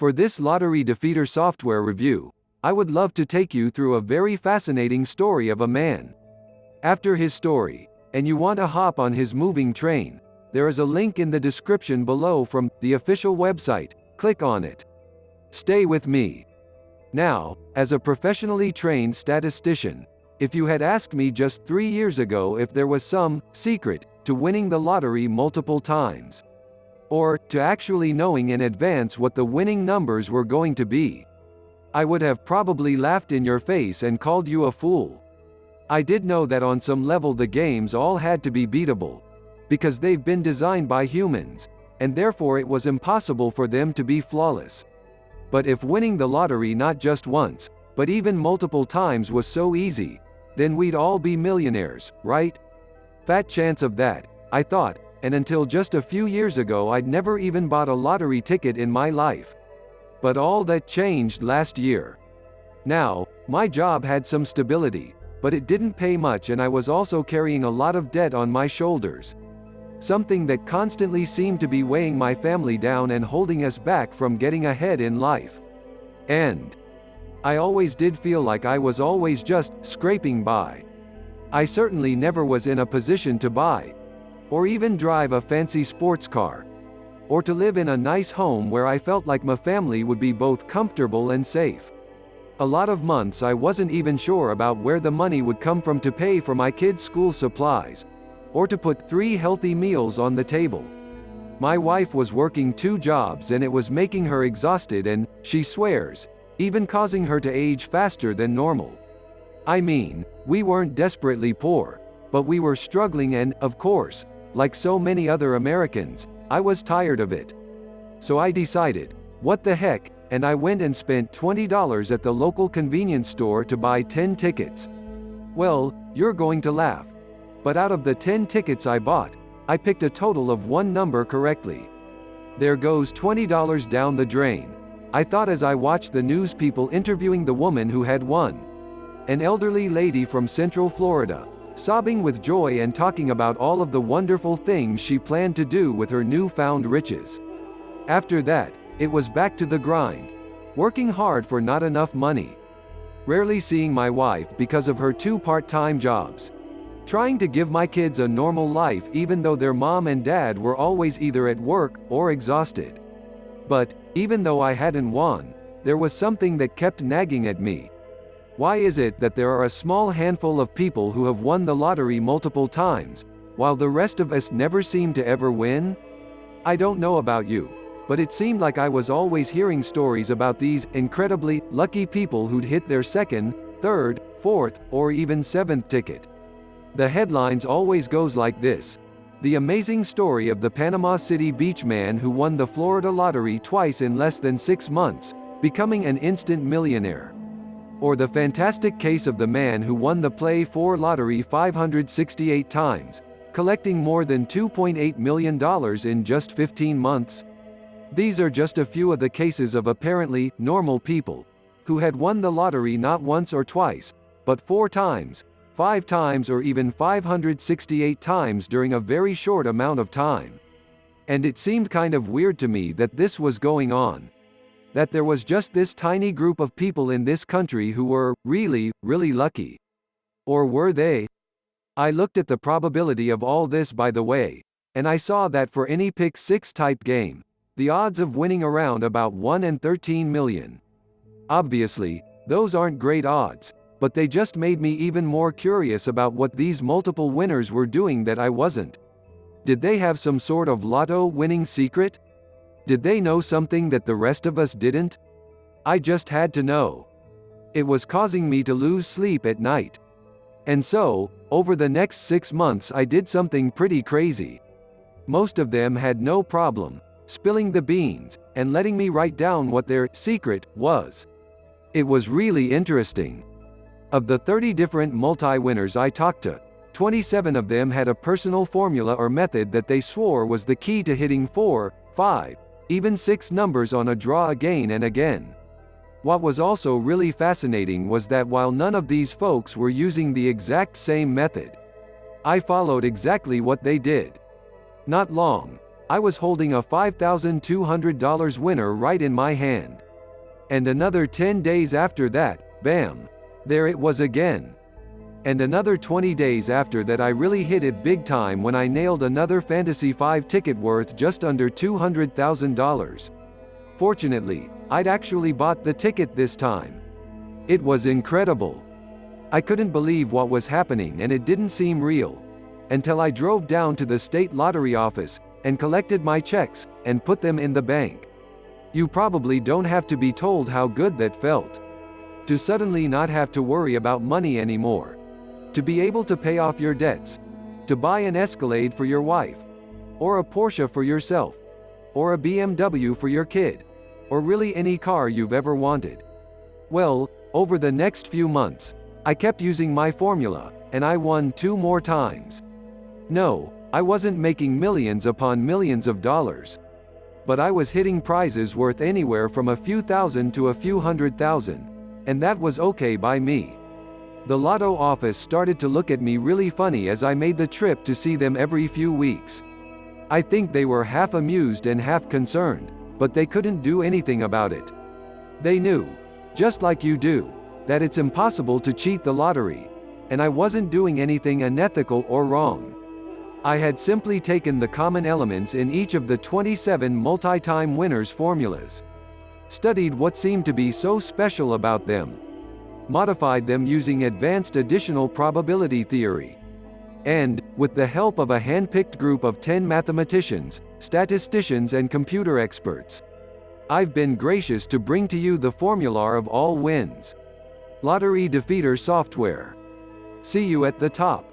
For this lottery defeater software review, I would love to take you through a very fascinating story of a man. After his story, and you want to hop on his moving train, there is a link in the description below from the official website. Click on it. Stay with me. Now, as a professionally trained statistician, if you had asked me just 3 years ago if there was some secret to winning the lottery multiple times, or to actually knowing in advance what the winning numbers were going to be, I would have probably laughed in your face and called you a fool. I did know that on some level the games all had to be beatable, because they've been designed by humans, and therefore it was impossible for them to be flawless. But if winning the lottery not just once, but even multiple times was so easy, then we'd all be millionaires, right? Fat chance of that, I thought, and until just a few years ago I'd never even bought a lottery ticket in my life. But all that changed last year. Now, my job had some stability, but it didn't pay much, and I was also carrying a lot of debt on my shoulders. Something that constantly seemed to be weighing my family down and holding us back from getting ahead in life. And I always did feel like I was always just scraping by. I certainly never was in a position to buy, or even drive a fancy sports car, or to live in a nice home where I felt like my family would be both comfortable and safe. A lot of months I wasn't even sure about where the money would come from to pay for my kids' school supplies, or to put 3 healthy meals on the table. My wife was working 2 jobs and it was making her exhausted, and, she swears, even causing her to age faster than normal. I mean, we weren't desperately poor, but we were struggling, and, of course, like so many other Americans, I was tired of it. So I decided, what the heck, and I went and spent $20 at the local convenience store to buy 10 tickets. Well, you're going to laugh, but out of the 10 tickets I bought, I picked a total of 1 number correctly. There goes $20 down the drain, I thought as I watched the news people interviewing the woman who had won. An elderly lady from Central Florida, sobbing with joy and talking about all of the wonderful things she planned to do with her newfound riches. After that, it was back to the grind, working hard for not enough money, rarely seeing my wife because of her 2 part-time jobs, trying to give my kids a normal life even though their mom and dad were always either at work or exhausted. But, even though I hadn't won, there was something that kept nagging at me. Why is it that there are a small handful of people who have won the lottery multiple times, while the rest of us never seem to ever win? I don't know about you, but it seemed like I was always hearing stories about these incredibly lucky people who'd hit their 2nd, 3rd, 4th, or even 7th ticket. The headlines always goes like this: the amazing story of the Panama City beach man who won the Florida lottery twice in less than 6 months, becoming an instant millionaire. Or the fantastic case of the man who won the Play 4 lottery 568 times, collecting more than $2.8 million in just 15 months. These are just a few of the cases of apparently normal people who had won the lottery not once or twice, but 4 times, 5 times, or even 568 times during a very short amount of time. And it seemed kind of weird to me that this was going on. That there was just this tiny group of people in this country who were really, really lucky. Or were they? I looked at the probability of all this, by the way, and I saw that for any pick 6 type game, the odds of winning around about 1 in 13 million. Obviously, those aren't great odds, but they just made me even more curious about what these multiple winners were doing that I wasn't. Did they have some sort of lotto winning secret? Did they know something that the rest of us didn't? I just had to know. It was causing me to lose sleep at night. And so, over the next 6 months I did something pretty crazy. Most of them had no problem spilling the beans and letting me write down what their secret was. It was really interesting. Of the 30 different multi-winners I talked to, 27 of them had a personal formula or method that they swore was the key to hitting 4, 5, even 6 numbers on a draw again and again. What was also really fascinating was that while none of these folks were using the exact same method, I followed exactly what they did. Not long I was holding a $5,200 winner right in my hand. And another 10 days after that, bam! There it was again. And another 20 days after that I really hit it big time when I nailed another Fantasy 5 ticket worth just under $200,000. Fortunately, I'd actually bought the ticket this time. It was incredible. I couldn't believe what was happening and it didn't seem real. Until I drove down to the state lottery office, and collected my checks, and put them in the bank. You probably don't have to be told how good that felt. To suddenly not have to worry about money anymore. To be able to pay off your debts. To buy an Escalade for your wife. Or a Porsche for yourself. Or a BMW for your kid. Or really any car you've ever wanted. Well, over the next few months, I kept using my formula, and I won 2 more times. No, I wasn't making millions upon millions of dollars. But I was hitting prizes worth anywhere from a few thousand to a few $100,000. And that was okay by me. The lotto office started to look at me really funny as I made the trip to see them every few weeks. I think they were half amused and half concerned, but they couldn't do anything about it. They knew, just like you do, that it's impossible to cheat the lottery, and I wasn't doing anything unethical or wrong. I had simply taken the common elements in each of the 27 multi-time winners formulas, studied what seemed to be so special about them, modified them using advanced additional probability theory, and, with the help of a hand-picked group of 10 mathematicians, statisticians and computer experts, I've been gracious to bring to you the formula of all wins. Lottery Defeater software. See you at the top.